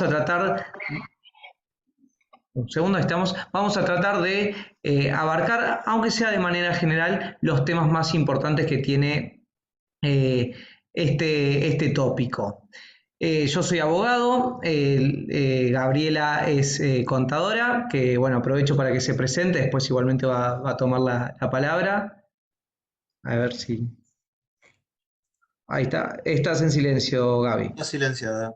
a tratar, un segundo, vamos a tratar de abarcar, aunque sea de manera general, los temas más importantes que tiene eh, este tópico. Yo soy abogado, Gabriela es contadora, que bueno, aprovecho para que se presente, después igualmente va a tomar la palabra. A ver si... Ahí está, estás en silencio, Gaby. Está silenciada.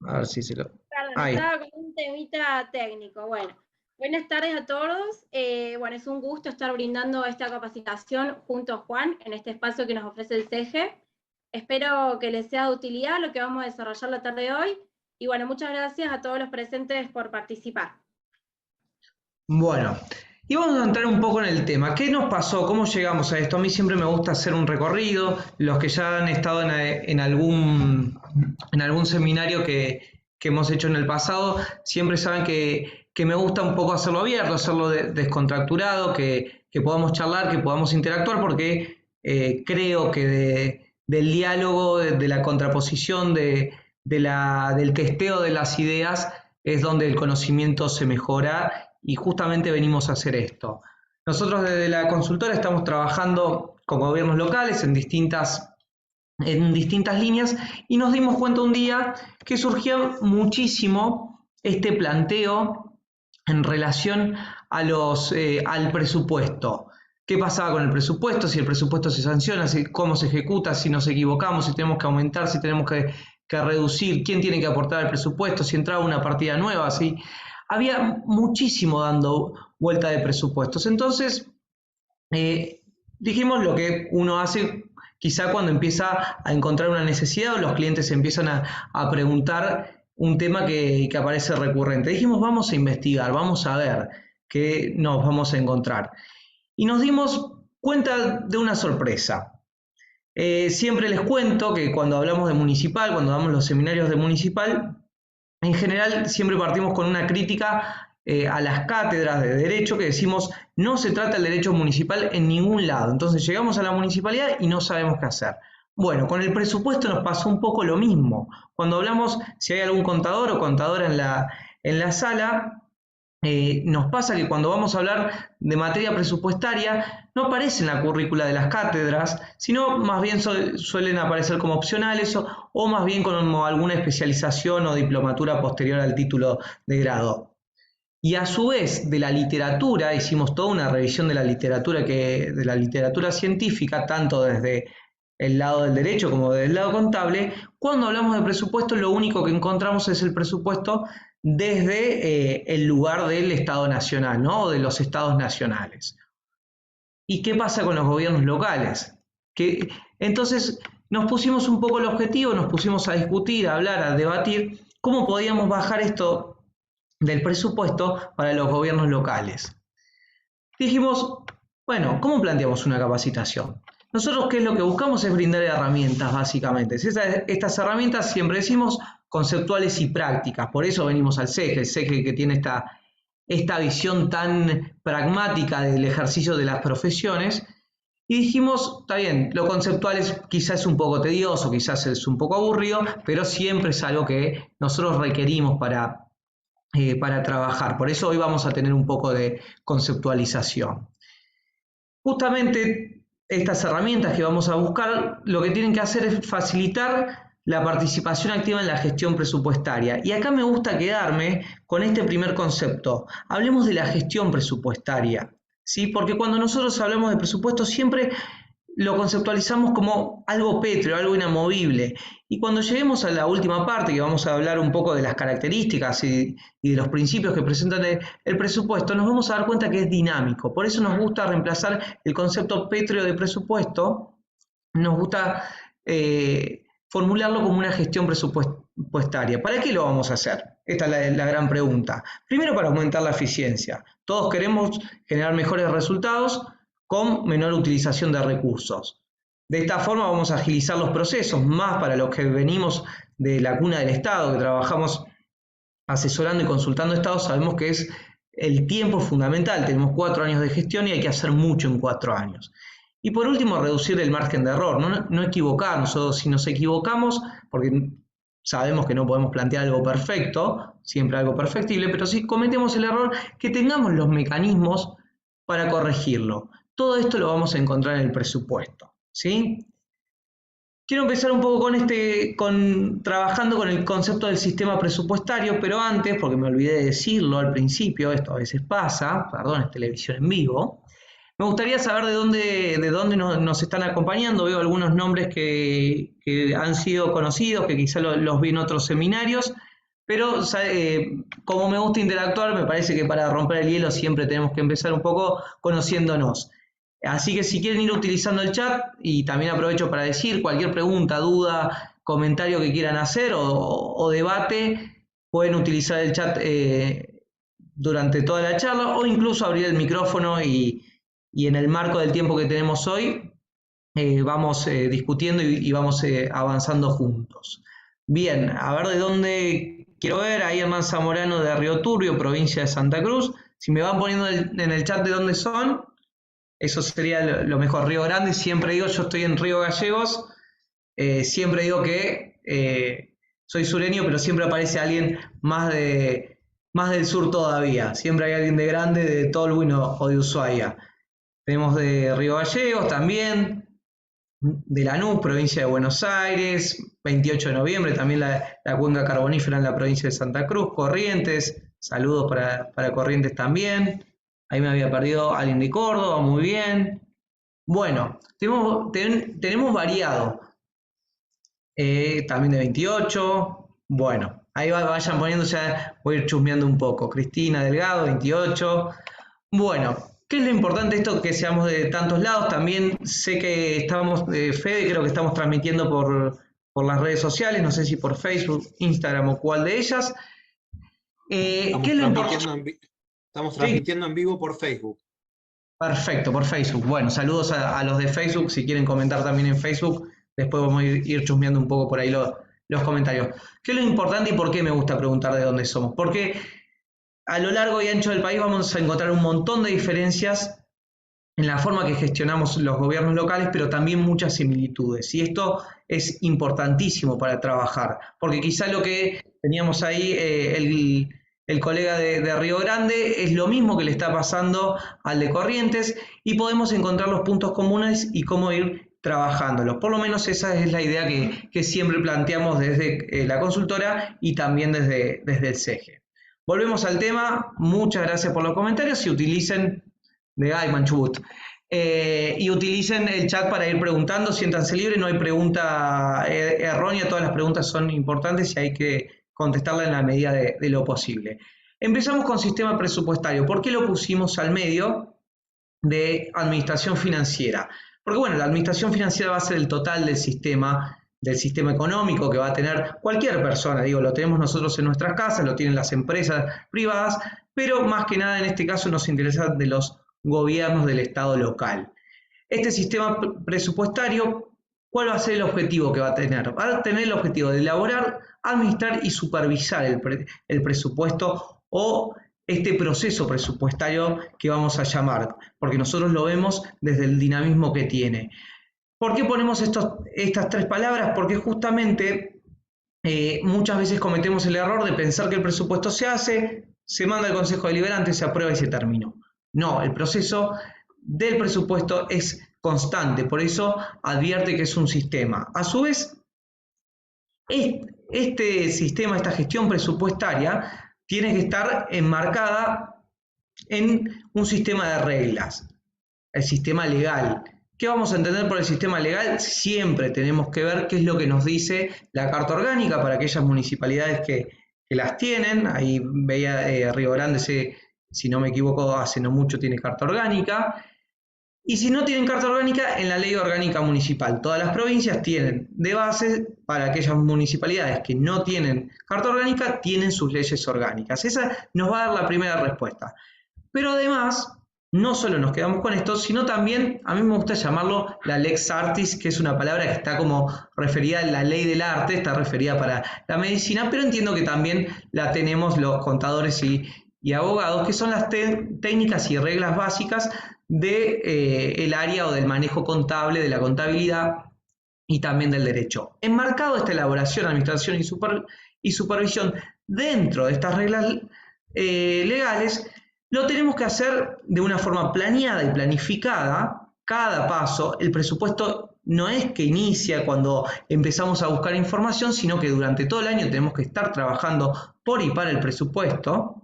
A ver si se lo... Perdón, Ahí. estaba con un temita técnico. Bueno, buenas tardes a todos. Bueno, es un gusto estar brindando esta capacitación junto a Juan en este espacio que nos ofrece el CEGE. Espero que les sea de utilidad lo que vamos a desarrollar la tarde de hoy. Y bueno, muchas gracias a todos los presentes por participar. Bueno, y vamos a entrar un poco en el tema. ¿Qué nos pasó? ¿Cómo llegamos a esto? A mí siempre me gusta hacer un recorrido. Los que ya han estado en algún seminario que hemos hecho en el pasado, siempre saben que me gusta un poco hacerlo abierto, hacerlo descontracturado, que podamos charlar, que podamos interactuar, porque creo que del diálogo, de la contraposición, del testeo de las ideas, es donde el conocimiento se mejora y justamente venimos a hacer esto. Nosotros desde la consultora estamos trabajando con gobiernos locales en distintas líneas y nos dimos cuenta un día que surgía muchísimo este planteo en relación al presupuesto. ¿Qué pasaba con el presupuesto? Si el presupuesto se sanciona, cómo se ejecuta, si nos equivocamos, si tenemos que aumentar, si tenemos que reducir, quién tiene que aportar al presupuesto, si entraba una partida nueva, ¿sí? Había muchísimo dando vuelta de presupuestos. Entonces, dijimos lo que uno hace quizá cuando empieza a encontrar una necesidad o los clientes empiezan a preguntar un tema que aparece recurrente. Dijimos, vamos a investigar, vamos a ver qué nos vamos a encontrar. Y nos dimos cuenta de una sorpresa. Siempre les cuento que cuando hablamos de municipal, cuando damos los seminarios de municipal, en general siempre partimos con una crítica a las cátedras de derecho que decimos no se trata el derecho municipal en ningún lado. Entonces llegamos a la municipalidad y no sabemos qué hacer. Bueno, con el presupuesto nos pasó un poco lo mismo. Cuando hablamos, si hay algún contador o contadora en la sala, nos pasa que cuando vamos a hablar de materia presupuestaria no aparece en la currícula de las cátedras, sino más bien suelen aparecer como opcionales o más bien como alguna especialización o diplomatura posterior al título de grado. Y a su vez de la literatura, hicimos toda una revisión de la literatura científica, tanto desde el lado del derecho como del lado contable. Cuando hablamos de presupuesto, lo único que encontramos es el presupuesto desde el lugar del Estado Nacional, ¿no? O de los estados nacionales. ¿Y qué pasa con los gobiernos locales? Entonces nos pusimos un poco el objetivo, nos pusimos a discutir, a hablar, a debatir cómo podíamos bajar esto del presupuesto para los gobiernos locales. Dijimos, bueno, ¿cómo planteamos una capacitación? Nosotros, ¿qué es lo que buscamos? Es brindar herramientas, básicamente. Estas herramientas, siempre decimos, conceptuales y prácticas. Por eso venimos al CEGE, el CEGE que tiene esta visión tan pragmática del ejercicio de las profesiones. Y dijimos, está bien, lo conceptual quizás es un poco tedioso, quizás es un poco aburrido, pero siempre es algo que nosotros requerimos para trabajar. Por eso hoy vamos a tener un poco de conceptualización. Justamente estas herramientas que vamos a buscar lo que tienen que hacer es facilitar la participación activa en la gestión presupuestaria. Y acá me gusta quedarme con este primer concepto. Hablemos de la gestión presupuestaria, ¿sí? Porque cuando nosotros hablamos de presupuesto siempre lo conceptualizamos como algo pétreo, algo inamovible. Y cuando lleguemos a la última parte, que vamos a hablar un poco de las características y de los principios que presentan el presupuesto, nos vamos a dar cuenta que es dinámico. Por eso nos gusta reemplazar el concepto pétreo de presupuesto, nos gusta formularlo como una gestión presupuestaria. ¿Para qué lo vamos a hacer? Esta es la gran pregunta. Primero, para aumentar la eficiencia. Todos queremos generar mejores resultados con menor utilización de recursos. De esta forma vamos a agilizar los procesos, más para los que venimos de la cuna del Estado, que trabajamos asesorando y consultando estados, sabemos que es el tiempo fundamental. Tenemos 4 años de gestión y hay que hacer mucho en 4 años. Y por último, reducir el margen de error, no equivocarnos, o si nos equivocamos, porque sabemos que no podemos plantear algo perfecto, siempre algo perfectible, pero si cometemos el error, que tengamos los mecanismos para corregirlo. Todo esto lo vamos a encontrar en el presupuesto, ¿sí? Quiero empezar un poco trabajando con el concepto del sistema presupuestario, pero antes, porque me olvidé de decirlo al principio, esto a veces pasa, perdón, es televisión en vivo, me gustaría saber de dónde nos están acompañando. Veo algunos nombres que han sido conocidos, que quizá los vi en otros seminarios, pero como me gusta interactuar, me parece que para romper el hielo siempre tenemos que empezar un poco conociéndonos. Así que si quieren ir utilizando el chat, y también aprovecho para decir cualquier pregunta, duda, comentario que quieran hacer o debate, pueden utilizar el chat durante toda la charla o incluso abrir el micrófono y en el marco del tiempo que tenemos hoy vamos discutiendo y vamos avanzando juntos. Bien, a ver de dónde quiero ver, ahí Hernán Zamorano de Río Turbio, provincia de Santa Cruz. Si me van poniendo en el chat de dónde son, eso sería lo mejor. Río Grande, siempre digo, yo estoy en Río Gallegos, siempre digo que soy sureño, pero siempre aparece alguien más del sur todavía. Siempre hay alguien de Grande, de Tolwyn o de Ushuaia. Tenemos de Río Gallegos también, de Lanús, provincia de Buenos Aires, 28 de noviembre, también la cuenca carbonífera en la provincia de Santa Cruz, Corrientes, saludos para Corrientes también. Ahí me había perdido alguien de Córdoba, muy bien. Bueno, tenemos variado. También de 28. Bueno, ahí vayan poniendo, ya voy a ir chusmeando un poco. Cristina Delgado, 28. Bueno, ¿qué es lo importante de esto que seamos de tantos lados? También sé que estamos, Fede, creo que estamos transmitiendo por las redes sociales, no sé si por Facebook, Instagram o cuál de ellas. ¿Qué es lo importante? Estamos transmitiendo en vivo por Facebook. Perfecto, por Facebook. Bueno, saludos a los de Facebook. Si quieren comentar también en Facebook, después vamos a ir chusmeando un poco por ahí los comentarios. ¿Qué es lo importante y por qué me gusta preguntar de dónde somos? Porque a lo largo y ancho del país vamos a encontrar un montón de diferencias en la forma que gestionamos los gobiernos locales, pero también muchas similitudes. Y esto es importantísimo para trabajar, porque quizá lo que teníamos ahí, el colega de Río Grande, es lo mismo que le está pasando al de Corrientes, y podemos encontrar los puntos comunes y cómo ir trabajándolos. Por lo menos esa es la idea que siempre planteamos desde la consultora y también desde el CEGE. Volvemos al tema. Muchas gracias por los comentarios y utilicen de Ayman Chubut. Y utilicen el chat para ir preguntando, siéntanse libres, no hay pregunta errónea, todas las preguntas son importantes y hay que contestarlas en la medida de lo posible. Empezamos con sistema presupuestario. ¿Por qué lo pusimos al medio de administración financiera? Porque bueno, la administración financiera va a ser el total del sistema económico que va a tener cualquier persona, digo, lo tenemos nosotros en nuestras casas, lo tienen las empresas privadas, pero más que nada en este caso nos interesa de los gobiernos del Estado local. Este sistema presupuestario, ¿cuál va a ser el objetivo que va a tener? Va a tener el objetivo de elaborar, administrar y supervisar el presupuesto o este proceso presupuestario que vamos a llamar, porque nosotros lo vemos desde el dinamismo que tiene. ¿Por qué ponemos estas tres palabras? Porque justamente muchas veces cometemos el error de pensar que el presupuesto se hace, se manda al Consejo Deliberante, se aprueba y se terminó. No, el proceso del presupuesto es constante, por eso advierte que es un sistema. A su vez, este sistema, esta gestión presupuestaria, tiene que estar enmarcada en un sistema de reglas, el sistema legal. ¿Qué vamos a entender por el sistema legal? Siempre tenemos que ver qué es lo que nos dice la Carta Orgánica para aquellas municipalidades que las tienen. Ahí veía Río Grande, si no me equivoco, hace no mucho tiene Carta Orgánica. Y si no tienen Carta Orgánica, en la Ley Orgánica Municipal. Todas las provincias tienen de base, para aquellas municipalidades que no tienen Carta Orgánica, tienen sus leyes orgánicas. Esa nos va a dar la primera respuesta. Pero además, no solo nos quedamos con esto, sino también, a mí me gusta llamarlo la lex artis, que es una palabra que está como referida a la ley del arte, está referida para la medicina, pero entiendo que también la tenemos los contadores y abogados, que son las técnicas y reglas básicas del área o del manejo contable, de la contabilidad y también del derecho. Enmarcado esta elaboración, administración y supervisión dentro de estas reglas legales, lo tenemos que hacer de una forma planeada y planificada, cada paso. El presupuesto no es que inicia cuando empezamos a buscar información, sino que durante todo el año tenemos que estar trabajando por y para el presupuesto.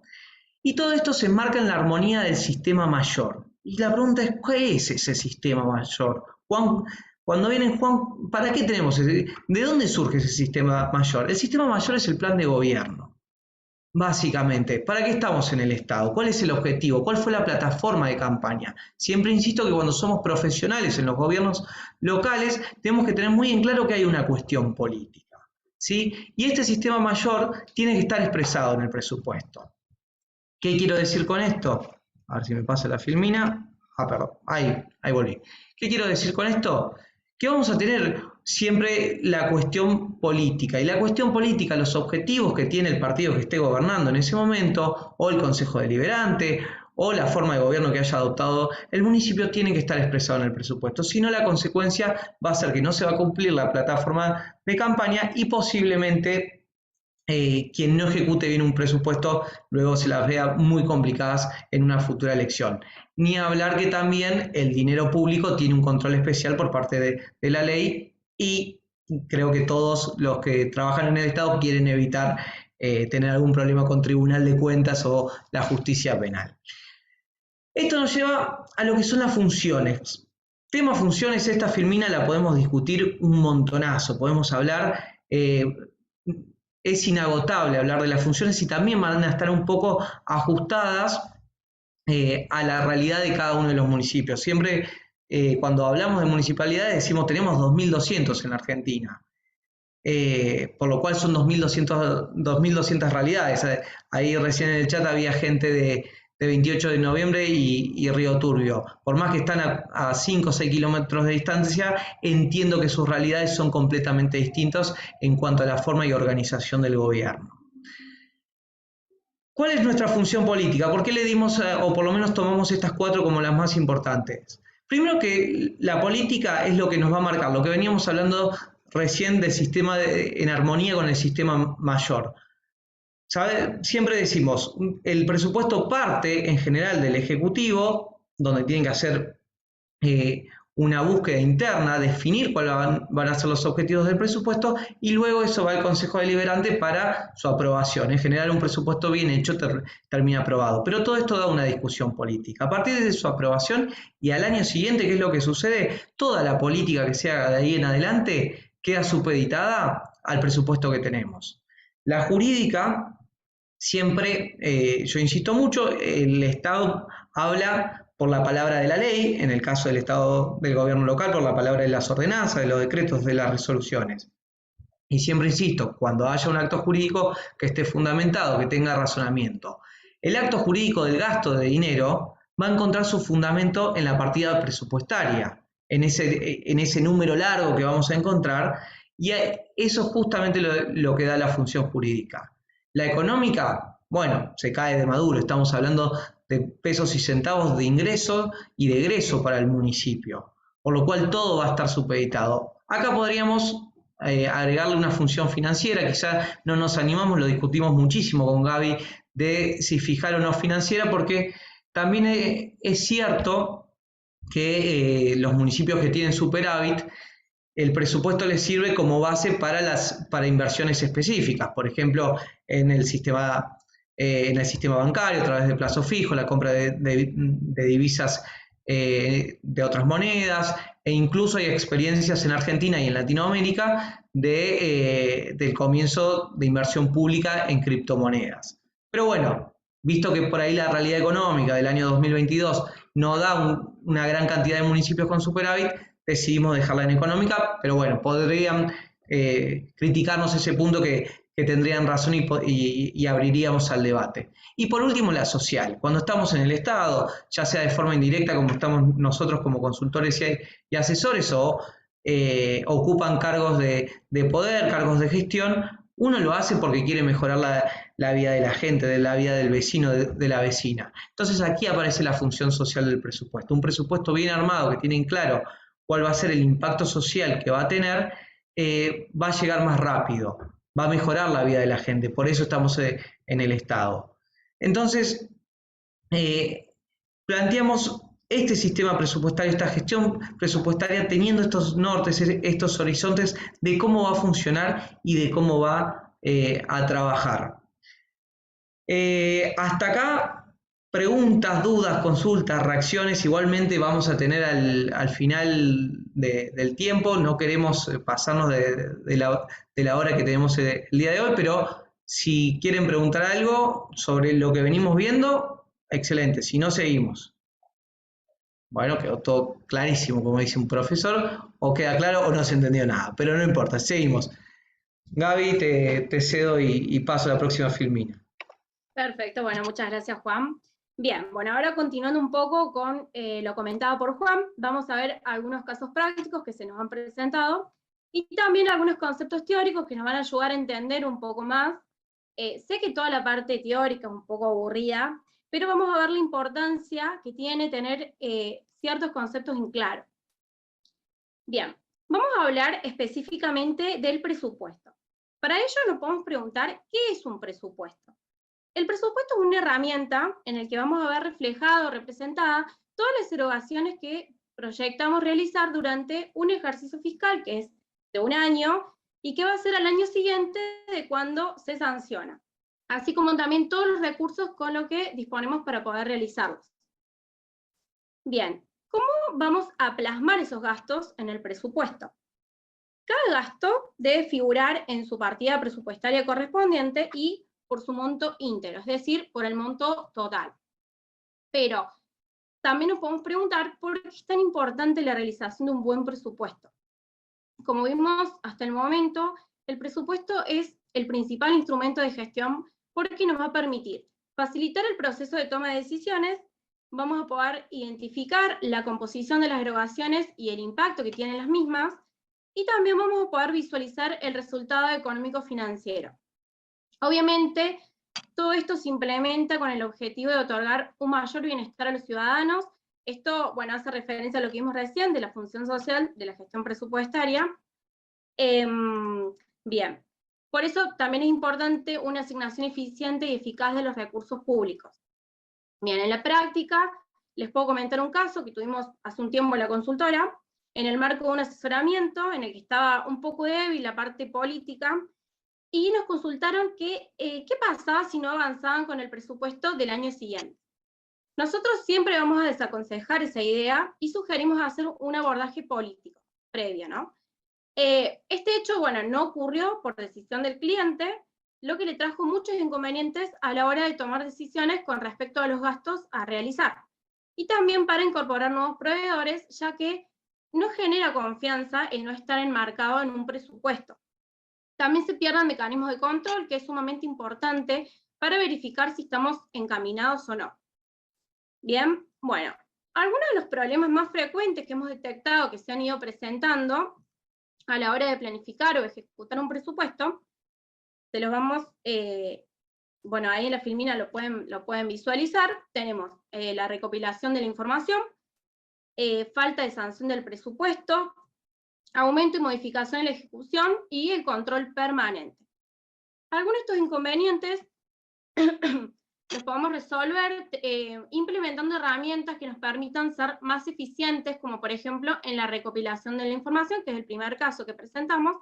Y todo esto se enmarca en la armonía del sistema mayor. Y la pregunta es, ¿qué es ese sistema mayor? Juan, cuando viene Juan, ¿para qué tenemos ese? ¿De dónde surge ese sistema mayor? El sistema mayor es el plan de gobierno. Básicamente, ¿para qué estamos en el Estado? ¿Cuál es el objetivo? ¿Cuál fue la plataforma de campaña? Siempre insisto que cuando somos profesionales en los gobiernos locales, tenemos que tener muy en claro que hay una cuestión política, ¿sí? Y este sistema mayor tiene que estar expresado en el presupuesto. ¿Qué quiero decir con esto? A ver si me pasa la filmina. Perdón, ahí volví. ¿Qué quiero decir con esto? Que vamos a tener siempre la cuestión política. Y la cuestión política, los objetivos que tiene el partido que esté gobernando en ese momento, o el Consejo Deliberante, o la forma de gobierno que haya adoptado el municipio, tienen que estar expresados en el presupuesto. Si no, la consecuencia va a ser que no se va a cumplir la plataforma de campaña y posiblemente quien no ejecute bien un presupuesto luego se las vea muy complicadas en una futura elección. Ni hablar que también el dinero público tiene un control especial por parte de la ley y creo que todos los que trabajan en el Estado quieren evitar tener algún problema con Tribunal de Cuentas o la justicia penal. Esto nos lleva a lo que son las funciones. Tema funciones, esta filmina la podemos discutir un montonazo, podemos hablar... es inagotable hablar de las funciones y también van a estar un poco ajustadas a la realidad de cada uno de los municipios. Siempre cuando hablamos de municipalidades decimos tenemos 2.200 en la Argentina, por lo cual son 2.200 realidades. Ahí recién en el chat había gente de 28 de noviembre y Río Turbio. Por más que están a 5 o 6 kilómetros de distancia, entiendo que sus realidades son completamente distintas en cuanto a la forma y organización del gobierno. ¿Cuál es nuestra función política? ¿Por qué le dimos, o por lo menos tomamos estas 4 como las más importantes? Primero que la política es lo que nos va a marcar, lo que veníamos hablando recién del sistema en armonía con el sistema mayor. Siempre decimos, el presupuesto parte en general del Ejecutivo, donde tienen que hacer una búsqueda interna, definir cuáles van a ser los objetivos del presupuesto y luego eso va al Consejo Deliberante para su aprobación. En general un presupuesto bien hecho termina aprobado, pero todo esto da una discusión política. A partir de su aprobación y al año siguiente, ¿qué es lo que sucede? Toda la política que se haga de ahí en adelante queda supeditada al presupuesto que tenemos. La jurídica... Siempre, yo insisto mucho, el Estado habla por la palabra de la ley, en el caso del Estado del gobierno local, por la palabra de las ordenanzas, de los decretos, de las resoluciones. Y siempre insisto, cuando haya un acto jurídico que esté fundamentado, que tenga razonamiento. El acto jurídico del gasto de dinero va a encontrar su fundamento en la partida presupuestaria, en ese número largo que vamos a encontrar, y eso es justamente lo que da la función jurídica. La económica, bueno, se cae de maduro, estamos hablando de pesos y centavos de ingreso y de egreso para el municipio, por lo cual todo va a estar supeditado. Acá podríamos agregarle una función financiera, quizá no nos animamos, lo discutimos muchísimo con Gaby, de si fijar o no financiera, porque también es cierto que los municipios que tienen superávit, el presupuesto les sirve como base para inversiones específicas, por ejemplo, en el sistema bancario, a través de plazo fijo, la compra de divisas de otras monedas, e incluso hay experiencias en Argentina y en Latinoamérica del comienzo de inversión pública en criptomonedas. Pero bueno, visto que por ahí la realidad económica del año 2022 no da una gran cantidad de municipios con superávit, decidimos dejarla en económica, pero bueno, podrían criticarnos ese punto que tendrían razón y abriríamos al debate. Y por último, la social. Cuando estamos en el Estado, ya sea de forma indirecta, como estamos nosotros como consultores y asesores, o ocupan cargos de poder, cargos de gestión, uno lo hace porque quiere mejorar la vida de la gente, de la vida del vecino, de la vecina. Entonces aquí aparece la función social del presupuesto. Un presupuesto bien armado, que tiene en claro cuál va a ser el impacto social que va a tener, va a llegar más rápido, va a mejorar la vida de la gente, por eso estamos en el Estado. Entonces, planteamos este sistema presupuestario, esta gestión presupuestaria, teniendo estos nortes, estos horizontes de cómo va a funcionar y de cómo va a trabajar. Hasta acá, preguntas, dudas, consultas, reacciones, igualmente vamos a tener al final del tiempo, no queremos pasarnos de la hora que tenemos el día de hoy, pero si quieren preguntar algo sobre lo que venimos viendo, excelente, si no, seguimos. Bueno, quedó todo clarísimo, como dice un profesor, o queda claro o no se entendió nada, pero no importa, seguimos. Gaby, te cedo y paso a la próxima filmina. Perfecto, bueno, muchas gracias, Juan. Bien, bueno, ahora continuando un poco con lo comentado por Juan, vamos a ver algunos casos prácticos que se nos han presentado y también algunos conceptos teóricos que nos van a ayudar a entender un poco más. Sé que toda la parte teórica es un poco aburrida, pero vamos a ver la importancia que tiene tener ciertos conceptos en claro. Bien, vamos a hablar específicamente del presupuesto. Para ello nos podemos preguntar, ¿qué es un presupuesto? El presupuesto es una herramienta en la que vamos a ver reflejado, representada, todas las erogaciones que proyectamos realizar durante un ejercicio fiscal que es de un año y que va a ser al año siguiente de cuando se sanciona, así como también todos los recursos con los que disponemos para poder realizarlos. Bien, ¿cómo vamos a plasmar esos gastos en el presupuesto? Cada gasto debe figurar en su partida presupuestaria correspondiente y por su monto íntegro, es decir, por el monto total. Pero también nos podemos preguntar por qué es tan importante la realización de un buen presupuesto. Como vimos hasta el momento, el presupuesto es el principal instrumento de gestión porque nos va a permitir facilitar el proceso de toma de decisiones, vamos a poder identificar la composición de las erogaciones y el impacto que tienen las mismas, y también vamos a poder visualizar el resultado económico financiero. Obviamente, todo esto se implementa con el objetivo de otorgar un mayor bienestar a los ciudadanos. Esto, bueno, hace referencia a lo que vimos recién de la función social de la gestión presupuestaria. Bien, por eso también es importante una asignación eficiente y eficaz de los recursos públicos. Bien, en la práctica, les puedo comentar un caso que tuvimos hace un tiempo en la consultora, en el marco de un asesoramiento en el que estaba un poco débil la parte política, y nos consultaron qué pasaba si no avanzaban con el presupuesto del año siguiente. Nosotros siempre vamos a desaconsejar esa idea y sugerimos hacer un abordaje político previo, ¿no? Este hecho, bueno, no ocurrió por decisión del cliente, lo que le trajo muchos inconvenientes a la hora de tomar decisiones con respecto a los gastos a realizar. Y también para incorporar nuevos proveedores, ya que no genera confianza el no estar enmarcado en un presupuesto. También se pierden mecanismos de control, que es sumamente importante para verificar si estamos encaminados o no. Bien, bueno, algunos de los problemas más frecuentes que hemos detectado que se han ido presentando a la hora de planificar o ejecutar un presupuesto, se los vamos, bueno, ahí en la filmina lo pueden visualizar. Tenemos la recopilación de la información, falta de sanción del presupuesto, aumento y modificación en la ejecución y el control permanente. Algunos de estos inconvenientes los podemos resolver implementando herramientas que nos permitan ser más eficientes, como por ejemplo en la recopilación de la información, que es el primer caso que presentamos.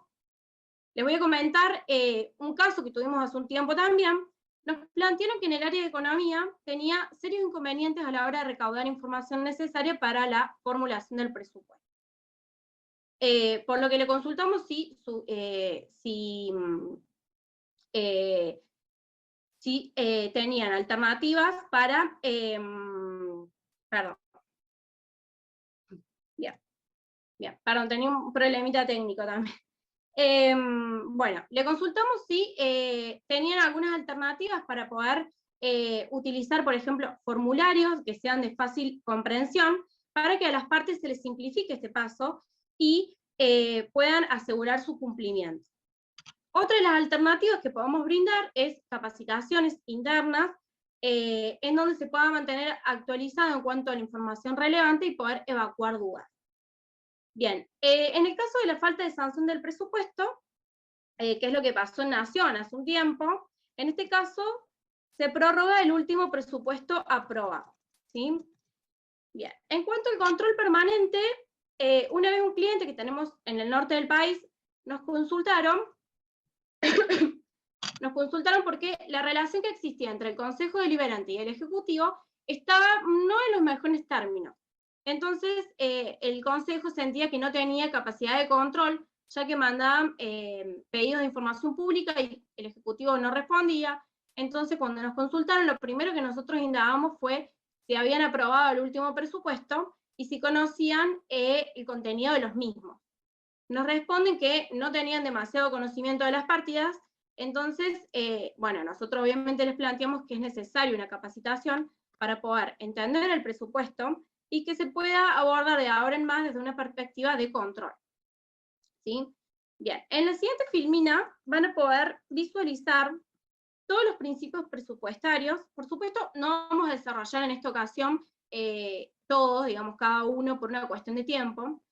Les voy a comentar un caso que tuvimos hace un tiempo también. Nos plantearon que en el área de economía tenía serios inconvenientes a la hora de recaudar información necesaria para la formulación del presupuesto. Por lo que le consultamos si tenían alternativas para, perdón, perdón, tenía un problemita técnico también. Bueno, le consultamos si tenían algunas alternativas para poder utilizar, por ejemplo, formularios que sean de fácil comprensión, para que a las partes se les simplifique este paso y puedan asegurar su cumplimiento. Otra de las alternativas que podemos brindar es capacitaciones internas, en donde se pueda mantener actualizado en cuanto a la información relevante y poder evacuar dudas. Bien, en el caso de la falta de sanción del presupuesto, que es lo que pasó en Nación hace un tiempo, en este caso se prorroga el último presupuesto aprobado, ¿sí? Bien, en cuanto al control permanente, una vez un cliente que tenemos en el norte del país nos consultaron porque la relación que existía entre el Consejo Deliberante y el Ejecutivo estaba no en los mejores términos. Entonces, el Consejo sentía que no tenía capacidad de control, ya que mandaban pedidos de información pública y el Ejecutivo no respondía. Entonces, cuando nos consultaron, lo primero que nosotros indagamos fue si habían aprobado el último presupuesto y si conocían el contenido de los mismos. Nos responden que no tenían demasiado conocimiento de las partidas. Entonces, bueno, nosotros obviamente les planteamos que es necesaria una capacitación para poder entender el presupuesto y que se pueda abordar de ahora en más desde una perspectiva de control. ¿Sí? Bien, en la siguiente filmina van a poder visualizar todos los principios presupuestarios. Por supuesto, no vamos a desarrollar en esta ocasión todos, digamos, cada uno por una cuestión de tiempo,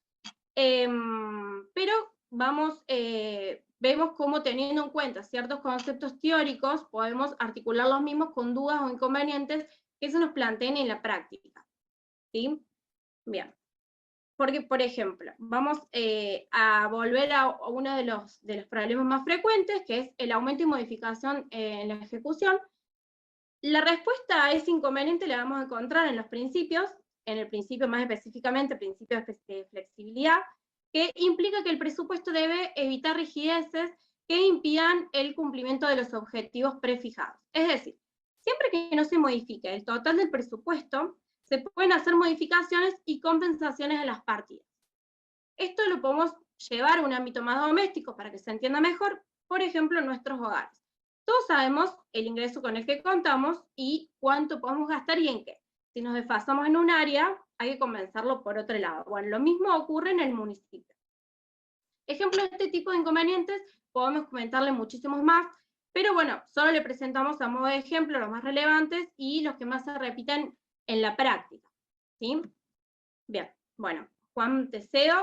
pero vemos cómo teniendo en cuenta ciertos conceptos teóricos, podemos articular los mismos con dudas o inconvenientes que se nos planteen en la práctica. ¿Sí? Bien. Porque, por ejemplo, vamos a volver a uno de los problemas más frecuentes, que es el aumento y modificación en la ejecución. La respuesta a ese inconveniente la vamos a encontrar en los principios, en el principio más específicamente, principio de flexibilidad, que implica que el presupuesto debe evitar rigideces que impidan el cumplimiento de los objetivos prefijados. Es decir, siempre que no se modifique el total del presupuesto, se pueden hacer modificaciones y compensaciones en las partidas. Esto lo podemos llevar a un ámbito más doméstico para que se entienda mejor, por ejemplo, en nuestros hogares. Todos sabemos el ingreso con el que contamos y cuánto podemos gastar y en qué. Si nos desfasamos en un área, hay que compensarlo por otro lado. Bueno, lo mismo ocurre en el municipio. Ejemplo de este tipo de inconvenientes, podemos comentarle muchísimos más, pero bueno, solo le presentamos a modo de ejemplo los más relevantes y los que más se repiten en la práctica. ¿Sí? Bien, bueno, Juan, te cedo.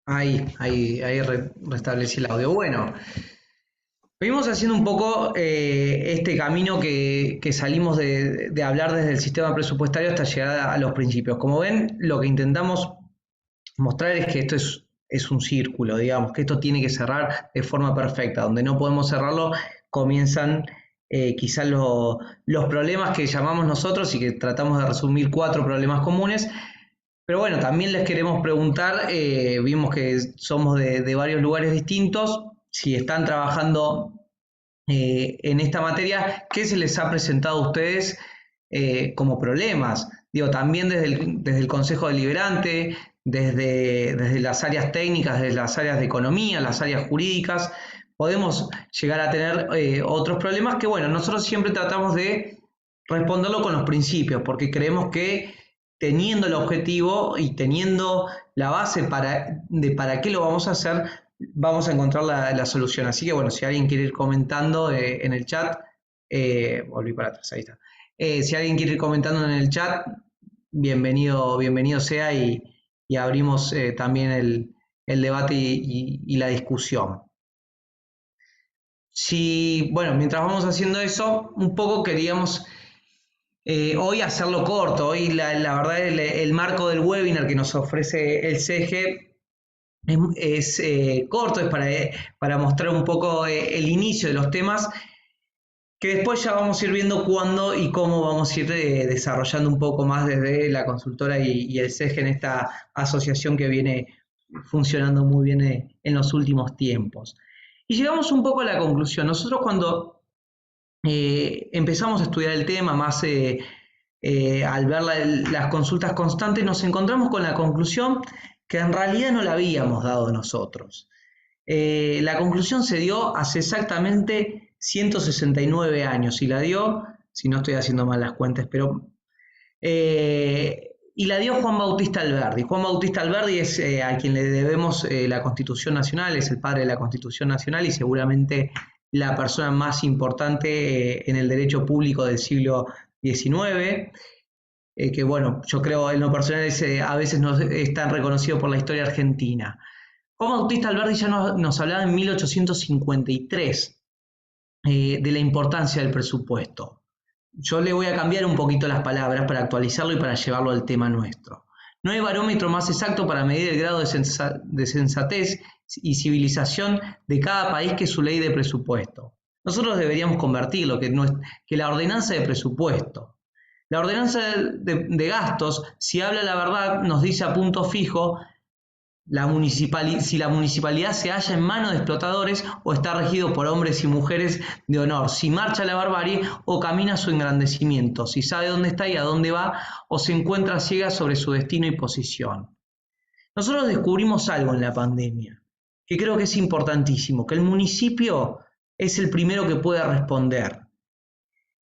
Ahí restablecí el audio. Bueno, venimos haciendo un poco este camino que salimos de hablar desde el sistema presupuestario hasta llegar a los principios. Como ven, lo que intentamos mostrar es que esto es un círculo, digamos, que esto tiene que cerrar de forma perfecta. Donde no podemos cerrarlo, comienzan quizás los problemas que llamamos nosotros y que tratamos de resumir 4 problemas comunes. Pero bueno, también les queremos preguntar, vimos que somos de varios lugares distintos, si están trabajando en esta materia, ¿qué se les ha presentado a ustedes como problemas? Digo, también desde el Consejo Deliberante, desde las áreas técnicas, desde las áreas de economía, las áreas jurídicas, podemos llegar a tener otros problemas que, bueno, nosotros siempre tratamos de responderlo con los principios, porque creemos que teniendo el objetivo y teniendo la base de para qué lo vamos a hacer, vamos a encontrar la solución. Así que bueno, si alguien quiere ir comentando en el chat, volví para atrás, ahí está. Si alguien quiere ir comentando en el chat, bienvenido sea y abrimos también el debate y la discusión. Bueno, mientras vamos haciendo eso, un poco queríamos hoy hacerlo corto. Hoy la verdad el marco del webinar que nos ofrece el CEGE es corto, es para mostrar un poco el inicio de los temas, que después ya vamos a ir viendo cuándo y cómo vamos a ir desarrollando un poco más desde la consultora y el CEGE en esta asociación que viene funcionando muy bien en los últimos tiempos. Y llegamos un poco a la conclusión. Nosotros cuando empezamos a estudiar el tema, más al ver las consultas constantes, nos encontramos con la conclusión que en realidad no la habíamos dado nosotros. La conclusión se dio hace exactamente 169 años y la dio, si no estoy haciendo mal las cuentas, pero y la dio Juan Bautista Alberdi. Juan Bautista Alberdi es a quien le debemos la Constitución Nacional, es el padre de la Constitución Nacional y seguramente la persona más importante en el derecho público del siglo XIX. que bueno, yo creo en lo personal a veces no es tan reconocido por la historia argentina. Juan Bautista Alberdi ya nos hablaba en 1853 de la importancia del presupuesto. Yo le voy a cambiar un poquito las palabras para actualizarlo y para llevarlo al tema nuestro. No hay barómetro más exacto para medir el grado de sensatez y civilización de cada país que su ley de presupuesto. Nosotros deberíamos convertirlo, que la ordenanza de presupuesto. La ordenanza de gastos, si habla la verdad, nos dice a punto fijo si la municipalidad se halla en manos de explotadores o está regido por hombres y mujeres de honor, si marcha la barbarie o camina su engrandecimiento, si sabe dónde está y a dónde va o se encuentra ciega sobre su destino y posición. Nosotros descubrimos algo en la pandemia, que creo que es importantísimo, que el municipio es el primero que puede responder.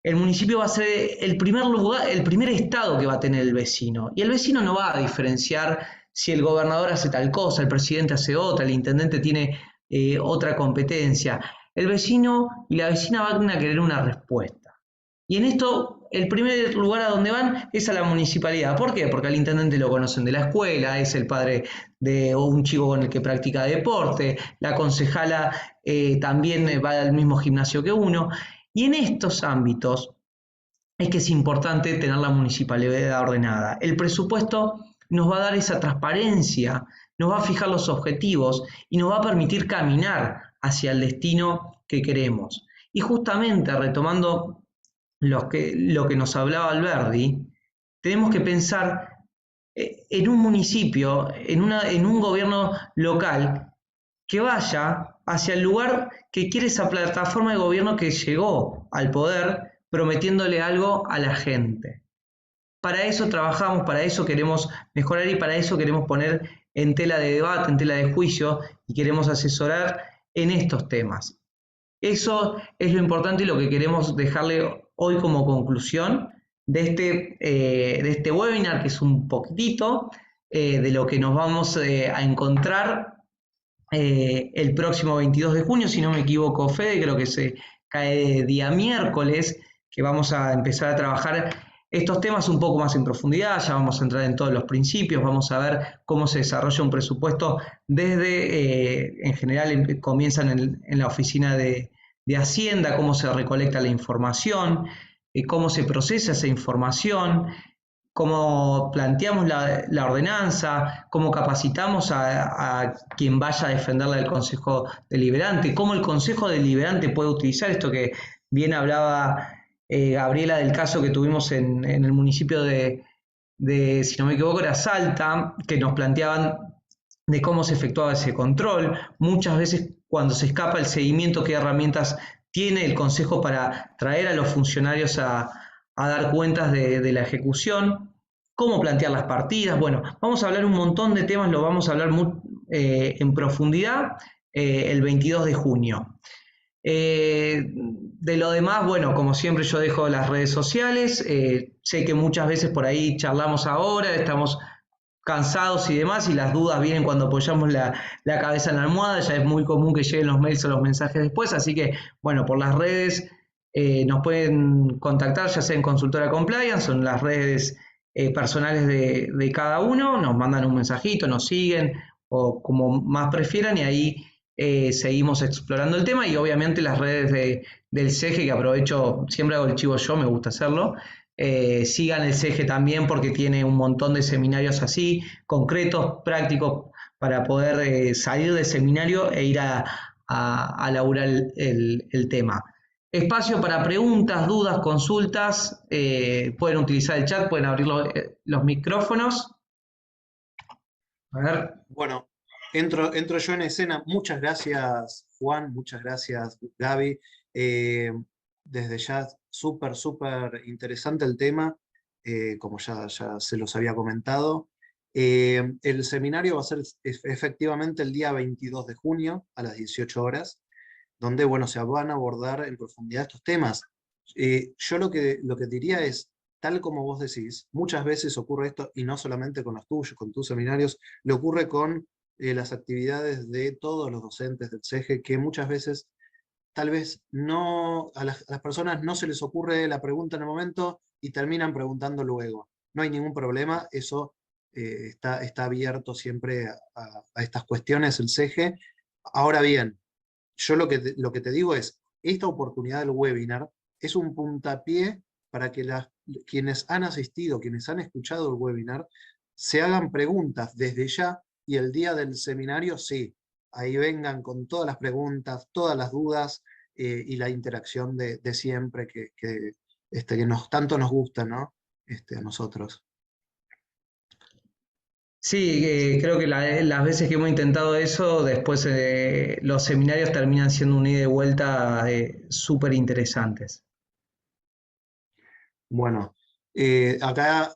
El municipio va a ser el primer lugar, el primer estado que va a tener el vecino. Y el vecino no va a diferenciar si el gobernador hace tal cosa, el presidente hace otra, el intendente tiene otra competencia. El vecino y la vecina van a querer una respuesta. Y en esto, el primer lugar a donde van es a la municipalidad. ¿Por qué? Porque al intendente lo conocen de la escuela, es el padre de un chico con el que practica deporte, la concejala también va al mismo gimnasio que uno. Y en estos ámbitos es que es importante tener la municipalidad ordenada. El presupuesto nos va a dar esa transparencia, nos va a fijar los objetivos y nos va a permitir caminar hacia el destino que queremos. Y justamente retomando lo que nos hablaba Alberdi, tenemos que pensar en un municipio, en un gobierno local que vaya hacia el lugar que quiere esa plataforma de gobierno que llegó al poder prometiéndole algo a la gente. Para eso trabajamos, para eso queremos mejorar y para eso queremos poner en tela de debate, en tela de juicio y queremos asesorar en estos temas. Eso es lo importante y lo que queremos dejarle hoy como conclusión de este webinar, que es un poquitito de lo que nos vamos a encontrar el próximo 22 de junio, si no me equivoco, Fede, creo que se cae día miércoles, que vamos a empezar a trabajar estos temas un poco más en profundidad, ya vamos a entrar en todos los principios, vamos a ver cómo se desarrolla un presupuesto desde, en general, comienzan en la oficina de Hacienda, cómo se recolecta la información, cómo se procesa esa información, cómo planteamos la ordenanza, cómo capacitamos a quien vaya a defenderla del Consejo Deliberante, cómo el Consejo Deliberante puede utilizar esto que bien hablaba Gabriela del caso que tuvimos en el municipio de, si no me equivoco, era Salta, que nos planteaban de cómo se efectuaba ese control. Muchas veces cuando se escapa el seguimiento, qué herramientas tiene el Consejo para traer a los funcionarios a dar cuentas de la ejecución, cómo plantear las partidas. Bueno, vamos a hablar un montón de temas, lo vamos a hablar en profundidad el 22 de junio. De lo demás, bueno, como siempre yo dejo las redes sociales, sé que muchas veces por ahí charlamos ahora, estamos cansados y demás, y las dudas vienen cuando apoyamos la cabeza en la almohada, ya es muy común que lleguen los mails o los mensajes después, así que, bueno, por las redes nos pueden contactar, ya sea en Consultora Compliance o en las redes personales de cada uno, nos mandan un mensajito, nos siguen, o como más prefieran, y ahí seguimos explorando el tema, y obviamente las redes del CEGE, que aprovecho, siempre hago el chivo yo, me gusta hacerlo. Sigan el CEGE también porque tiene un montón de seminarios así, concretos, prácticos, para poder salir del seminario e ir a laburar el tema. Espacio para preguntas, dudas, consultas, pueden utilizar el chat, pueden abrir los micrófonos. A ver. Bueno, entro yo en escena. Muchas gracias, Juan, muchas gracias, Gaby. Desde ya, súper interesante el tema, como ya se los había comentado. El seminario va a ser efectivamente el día 22 de junio a las 18 horas, donde bueno, se van a abordar en profundidad estos temas. Yo lo que diría es, tal como vos decís, muchas veces ocurre esto, y no solamente con los tuyos, con tus seminarios, le ocurre con las actividades de todos los docentes del CEGE, que muchas veces tal vez no, a las personas no se les ocurre la pregunta en el momento y terminan preguntando luego. no hay ningún problema, eso está abierto siempre a estas cuestiones, el CEGE. Ahora bien, yo lo que te digo es, esta oportunidad del webinar es un puntapié para que quienes han asistido, quienes han escuchado el webinar, se hagan preguntas desde ya, y el día del seminario, sí, ahí vengan con todas las preguntas, todas las dudas, y la interacción de siempre que tanto nos gusta, ¿no? A nosotros. Sí, creo que las veces que hemos intentado eso, después los seminarios terminan siendo un ida y vuelta súper interesantes. Bueno, acá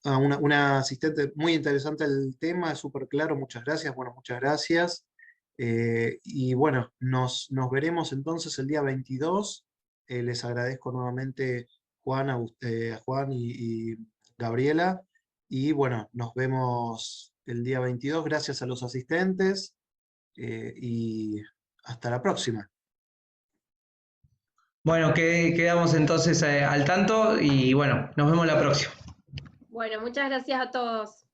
una asistente muy interesante el tema, es súper claro, muchas gracias, bueno, muchas gracias. Y bueno, nos veremos entonces el día 22. Les agradezco nuevamente Juan, a Juan y Gabriela. Y bueno, nos vemos el día 22. Gracias a los asistentes, y hasta la próxima. Bueno, quedamos entonces al tanto y bueno, nos vemos la próxima. Bueno, muchas gracias a todos.